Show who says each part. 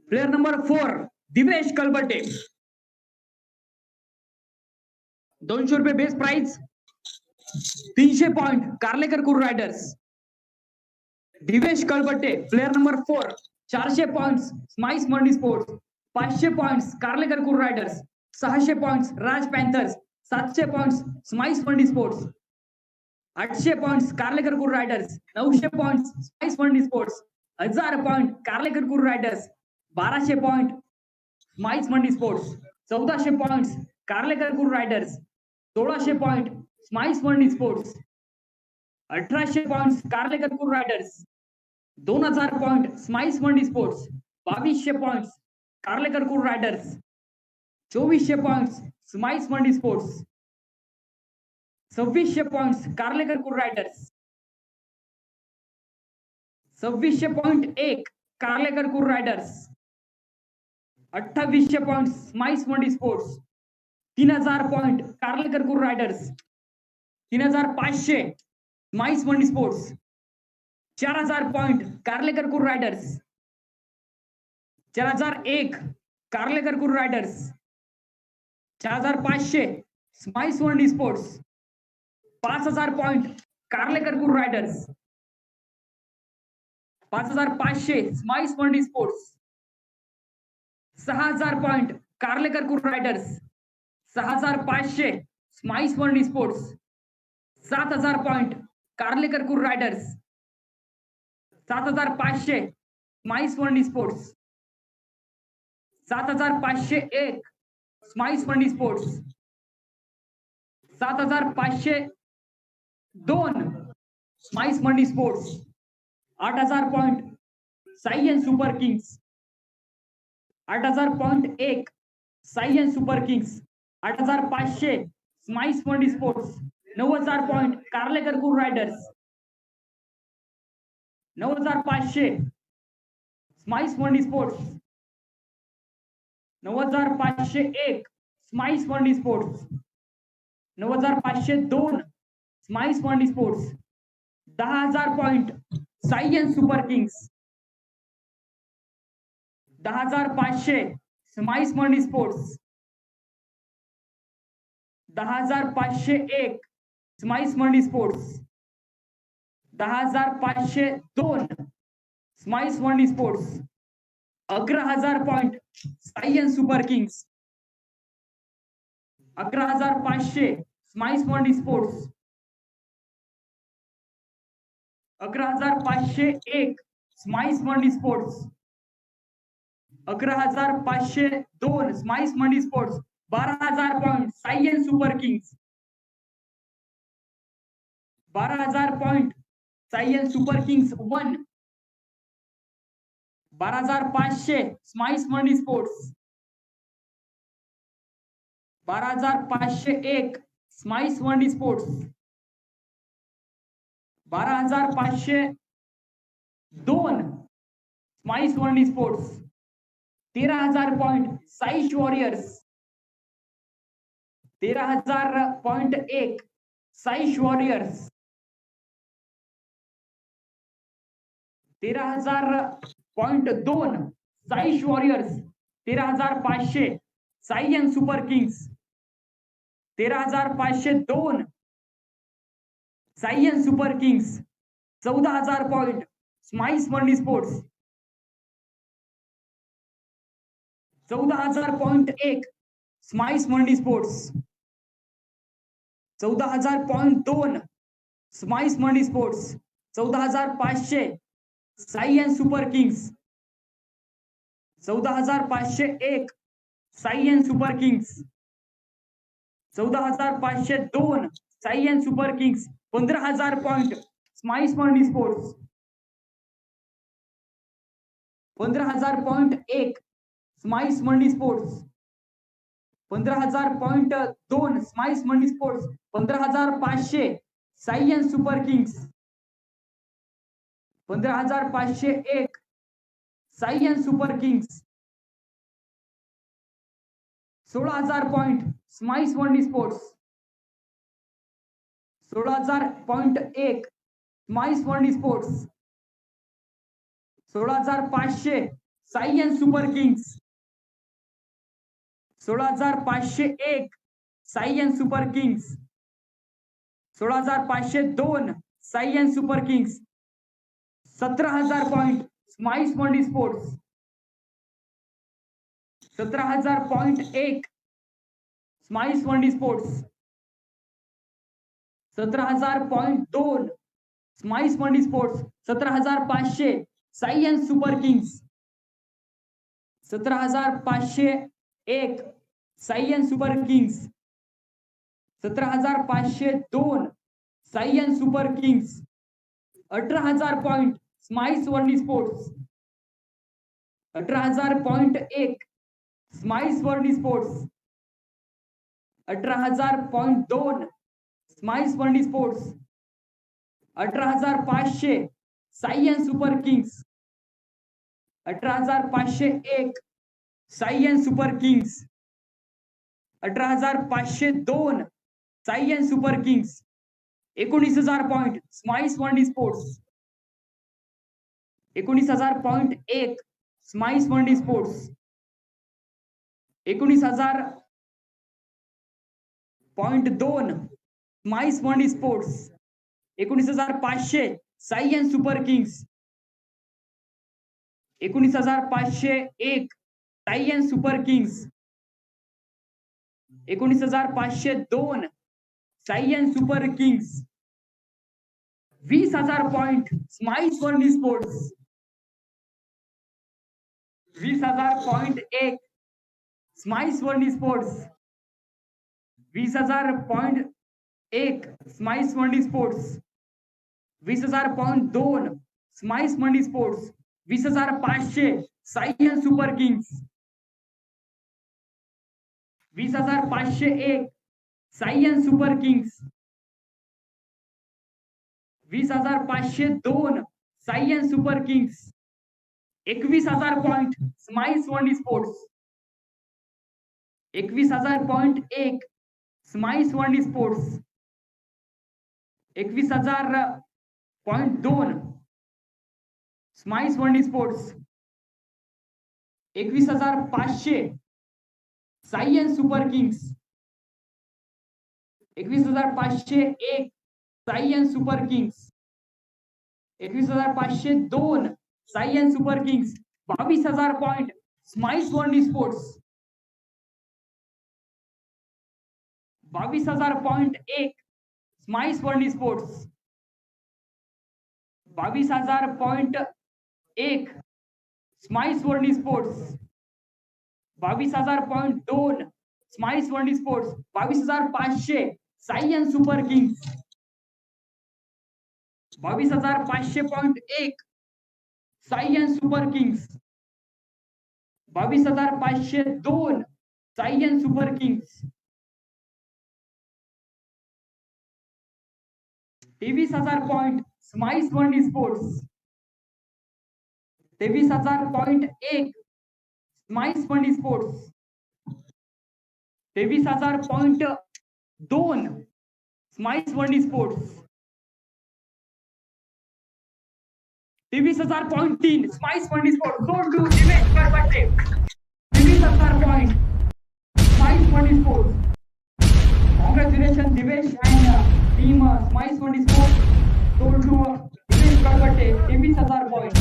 Speaker 1: Player number 4 Divesh कलबट्टे, 200 रुपये base price. 300 point Karlekar Kur raiders. Divesh Kalbatte player number 4, 400 points smiles Mandi sports. 500 points Karlekar Kur raiders. 600 points Raj panthers. 700 points smiles Mandi sports. 800 points Karlekar Kur raiders. 900 points smiles Mandi sports. 1000 point Karlekar Kur raiders. 1200 point smiles Mandi sports. 1400 points Karlekar Kur raiders. 1600 point smiles Mandi sports. 1800 points Karlekar Kur raiders. 2000 point smiles Mandi sports. 2200 points Karlekar Kur riders. 2400 points smiles Mandi sports. 2600 points Karlekar Kur riders. 2600.1 Karlekar Kur riders. 2800 point smiles Mandi sports. 3000 point Karlekar Kur riders. 3500 स्माइस Mandi sports. 4000 point Karlekar Kur riders. 4001 Karlekar Kur riders. 4500 स्माइस Mandi sports. 5000 point Karlekar Kur riders. 5500 स्माइस Mandi sports. 6000 point Karlekar Kur riders. 6500 स्माइस Mandi sports. 7000 point Karlekar Kur riders. 7500 स्माइस Mandi sports. 7501 smiles Mandi sports. 7502 smiles Mandi sports. 8000 point Sion super kings. 8000.1 Sion super kings. 8500 smiles Mandi sports. 9000 point Karlekar Kur raiders. 9500 smiles Mandi sports. 9501 smiles Mandi sports. 9502 smiles Mandi sports. 10000 point Sion super kings. 10500 smiles Mandi sports. 10501 smiles Mandi sports. 10502 smiles Mandi sports. 11000 point Sion super kings. 11500 smiles Mandi sports. 11501 smiles Mandi sports. 11502 smiles Mandi sports. 12000 point Sion super kings. 12000 point Sion super kings 1. 12500 smiles Mandi sports. 12501 smiles Mandi sports. 12502 smiles Mandi sports. 13000 point Saish warriors. 13000.1 Saish warriors. 13000.2 Saish warriors. 13500 Sion super kings. 13502 Sion super kings. 14000 point smiles Mandi sports. 14000.1 smiles Mandi sports. 14000.2 smiles Mandi sports. 14500 Sion super kings. 14501 Sion super kings. 14502 Sion super Kings. 15000 point smiles Mandi sports. 15000.1 smiles Mandi sports. 15000.2 smiles Mandi sports. 15500 Sion super kings. 15501 Sion super kings. 16000 point smiles Mandi sports. 16000.1 smiles Mandi sports. 16500 Sai and super kings. 16,501 Sai and super kings. 16,502 Sai and super kings. 17,000 point smiles Mandi sports. 17,000.1 smiles Mandi sports. 17,000.2 smiles Mandi sports. 17,500 Sai and super kings. 17,501 Sai and super kings. 17,502 Sai and super Kings. 18,000 point smiles Mandi sports. 18,000.1 smiles Mandi sports. 18,000.2 smiles Mandi sports. 18,500 Sai and super Kings. 18,501 Sai and super Kings. 18,502 Sai and super Kings. 19,000 point smiles Mandi sports. 19,000.1 smiles Mandi sports. 19,000.2 smiles Mandi sports. 19,500 Sai and super Kings. 19,501 Sai and super Kings. 19,502 Sai and super Kings. 20,000 point smiles Mandi sports. 20,000.1 smiles Mandi sports. 20,000.1 smiles Mandi sports. 20,000.2 smiles Mandi sports. 20,500 Sai and super Kings. 20,501 Sai and super Kings. 20,502 Sai and super Kings. 21,000 point smiles Mandi sports. 21,000.1 smiles Mandi sports. 21,000.2 smiles Mandi sports. 21,500 Sai and super Kings. 21,501 Sai and super Kings. 21,502 Sai and super Kings. 22,000 point smiles Mandi sports. 22,000.1 smiles Mandi sports. 22,000.1 smiles Mandi sports. 22,000.2 smiles Mandi sports. 22,500 Sai and super Kings. 22,500.1 Sai and super kings. 22,502 Sai and super kings. 23,000 point smiles Mandi sports. 23,000.1 smiles Mandi sports. 23,000.2 smiles Mandi sports. 23,000.3 smiles Mandi sports. Sold to Divesh Karbatte. 23,000 point smiles Mandi sports. Congratulations Divesh and team Smiles Money Sports. Sold to Divesh Karbatte 23,000 points.